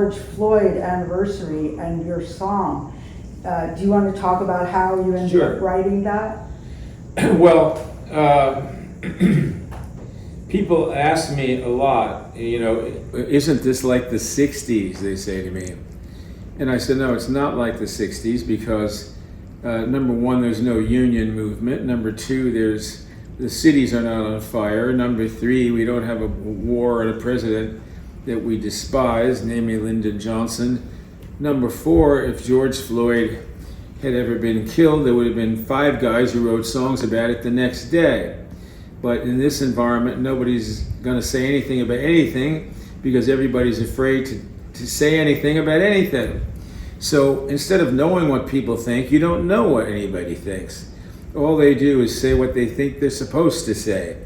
George Floyd anniversary and your song. Do you want to talk about how you ended up writing that? Well, people ask me a lot, isn't this like the 60s, they say to me. And I said, no, it's not like the 60s because number one, there's no union movement. Number two, the cities are not on fire. Number three, we don't have a war and a president that we despise, namely Lyndon Johnson. Number four, if George Floyd had ever been killed, there would have been 5 guys who wrote songs about it the next day. But in this environment, nobody's going to say anything about anything because everybody's afraid to say anything about anything. So instead of knowing what people think, you don't know what anybody thinks. All they do is say what they think they're supposed to say.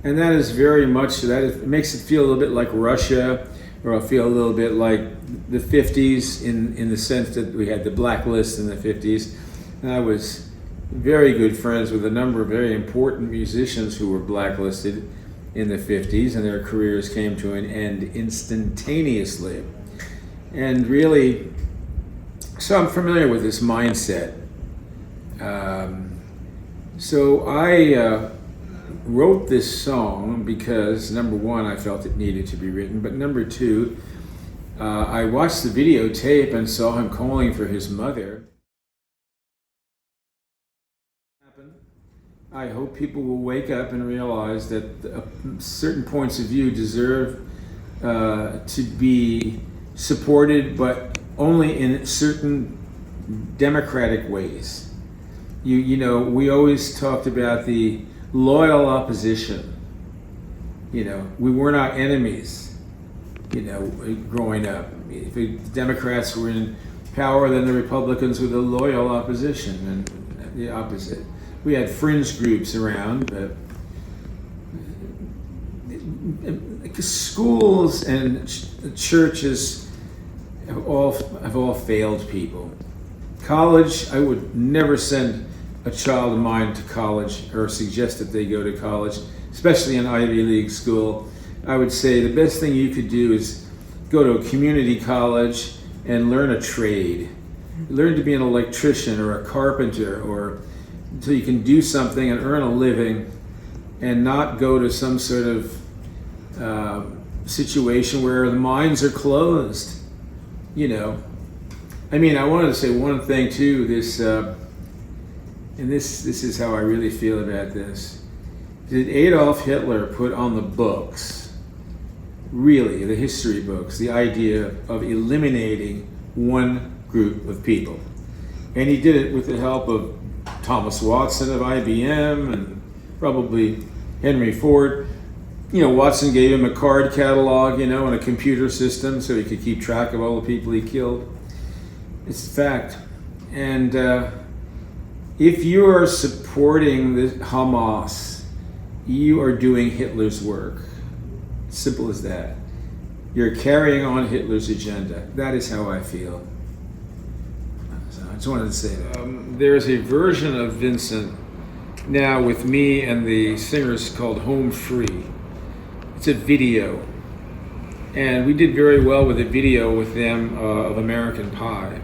And that is very much, it makes it feel a little bit like Russia, or I feel a little bit like the 50s in the sense that we had the blacklist in the 50s. And I was very good friends with a number of very important musicians who were blacklisted in the 50s, and their careers came to an end instantaneously. And really, so I'm familiar with this mindset. So I wrote this song because, number one, I felt it needed to be written, but number two, I watched the videotape and saw him calling for his mother. I hope people will wake up and realize that certain points of view deserve to be supported, but only in certain democratic ways. We always talked about the loyal opposition. We were not enemies, growing up. If the Democrats were in power, then the Republicans were the loyal opposition, and the opposite. We had fringe groups around, but schools and churches have all failed people. College, I would never send a child of mine to college or suggest that they go to college, especially an Ivy League school. I would say the best thing you could do is go to a community college and learn a trade. Learn to be an electrician or a carpenter, or so you can do something and earn a living, and not go to some sort of situation where the minds are closed. I wanted to say one thing too. This is how I really feel about this. Did Adolf Hitler put on the books, really, the history books, the idea of eliminating one group of people? And he did it with the help of Thomas Watson of IBM and probably Henry Ford. Watson gave him a card catalog, and a computer system so he could keep track of all the people he killed. It's a fact. And if you are supporting the Hamas, you are doing Hitler's work. Simple as that. You're carrying on Hitler's agenda. That is how I feel. So I just wanted to say that. There is a version of Vincent now with me and the singers called Home Free. It's a video. And we did very well with a video with them of American Pie.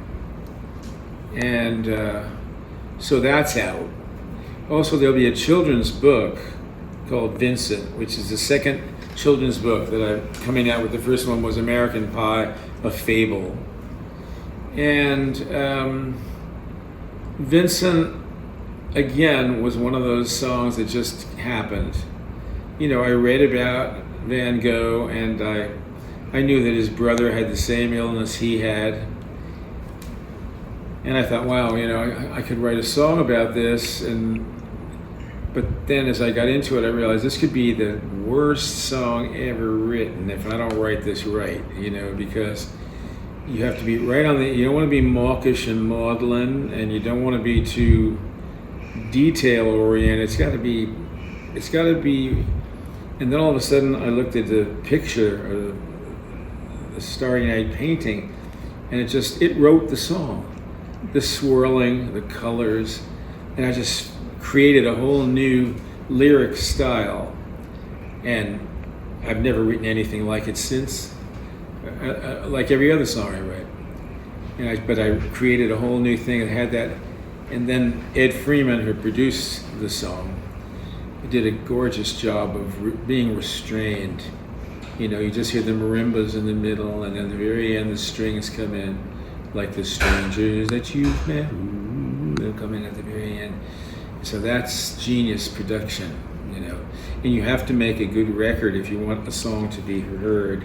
And so that's out. Also, there'll be a children's book called Vincent, which is the second children's book that I'm coming out with. The first one was American Pie, a fable. And Vincent, again, was one of those songs that just happened. I read about Van Gogh, and I knew that his brother had the same illness he had. And I thought, wow, I could write a song about this. But then as I got into it, I realized this could be the worst song ever written if I don't write this right, because you have to be right on you don't want to be mawkish and maudlin, and you don't want to be too detail oriented. It's got to be, and then all of a sudden I looked at the picture, or the Starry Night painting, and it wrote the song. The swirling, the colors, and I just created a whole new lyric style. And I've never written anything like it since. like every other song I write. But I created a whole new thing and had that. And then Ed Freeman, who produced the song, did a gorgeous job of being restrained. You know, you just hear the marimbas in the middle, and then at the very end the strings come in, like the strangers that you've met. Ooh, they'll come in at the very end. So that's genius production, you know. And you have to make a good record if you want a song to be heard.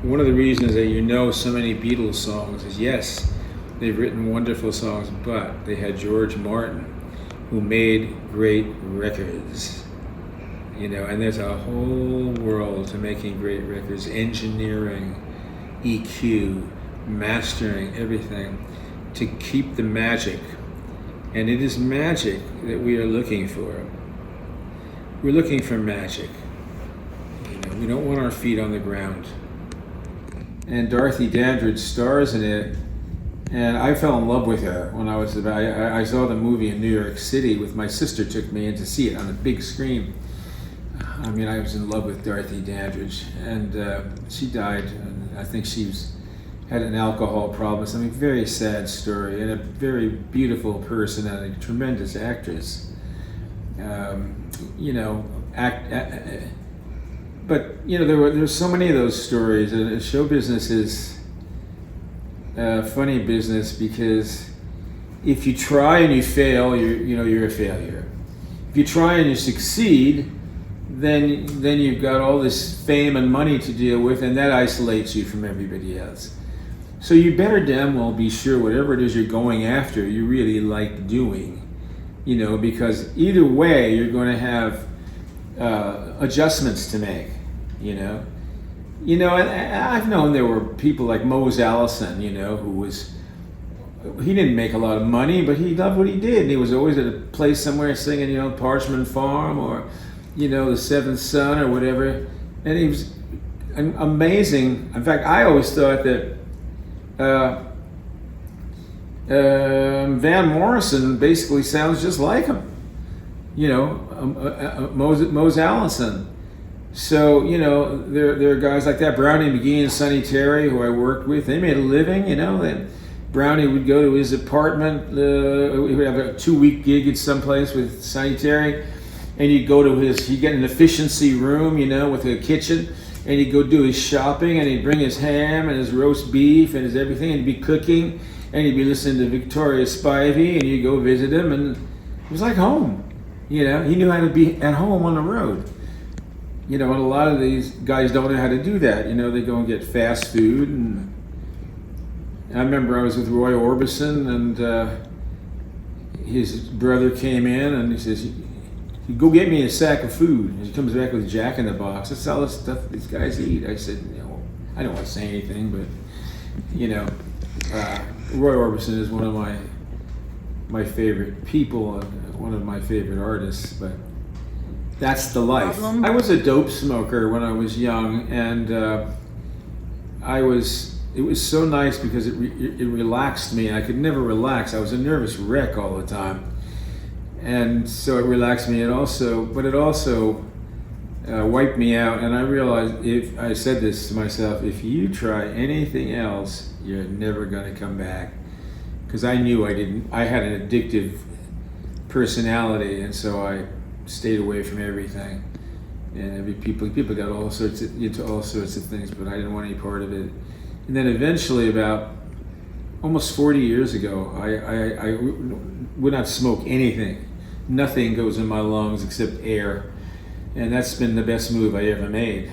One of the reasons that you know so many Beatles songs is, yes, they've written wonderful songs, but they had George Martin, who made great records. You know, and there's a whole world to making great records, engineering, EQ, mastering, everything, to keep the magic. And it is magic that we are looking for. We're looking for magic. You know, we don't want our feet on the ground. And Dorothy Dandridge stars in it, and I fell in love with her when I was about, I saw the movie in New York City with my sister, took me in to see it on a big screen. I mean, I was in love with Dorothy Dandridge, and she died, and I think had an alcohol problem. I mean, very sad story, and a very beautiful person and a tremendous actress. You know, but you know, there's so many of those stories, and show business is a funny business because if you try and you fail, you're a failure. If you try and you succeed, then you've got all this fame and money to deal with, and that isolates you from everybody else. So you better damn well be sure whatever it is you're going after, you really like doing, you know, because either way you're going to have adjustments to make, you know. You know, and I've known there were people like Mose Allison, you know, he didn't make a lot of money, but he loved what he did. And he was always at a place somewhere singing, you know, Parchman Farm or, you know, The Seventh Son or whatever. And he was amazing. In fact, I always thought that Van Morrison basically sounds just like him. You know, Mose Allison. So, you know, there are guys like that. Brownie McGee and Sonny Terry, who I worked with, they made a living, you know. Then Brownie would go to his apartment. He would have a 2-week gig at someplace with Sonny Terry. And he'd go to he'd get an efficiency room, you know, with a kitchen. And he'd go do his shopping, and he'd bring his ham and his roast beef and his everything, and he'd be cooking. And he'd be listening to Victoria Spivey, and you'd go visit him. And it was like home, you know. He knew how to be at home on the road. You know, and a lot of these guys don't know how to do that. You know, they go and get fast food. And I remember I was with Roy Orbison, and his brother came in, and he says, "Go get me a sack of food." And he comes back with Jack in the Box. That's all the stuff these guys eat. I said, you know, I don't want to say anything, but, you know, Roy Orbison is one of my favorite people and one of my favorite artists, but that's the life. I was a dope smoker when I was young, and it was so nice because it relaxed me. I could never relax. I was a nervous wreck all the time. And so it relaxed me, but it also wiped me out. And I realized, I said this to myself, if you try anything else, you're never going to come back. Because I knew I had an addictive personality, and so I stayed away from everything. And people got into all sorts of things, but I didn't want any part of it. And then eventually, about almost 40 years ago, I would not smoke anything. Nothing goes in my lungs except air. And that's been the best move I ever made.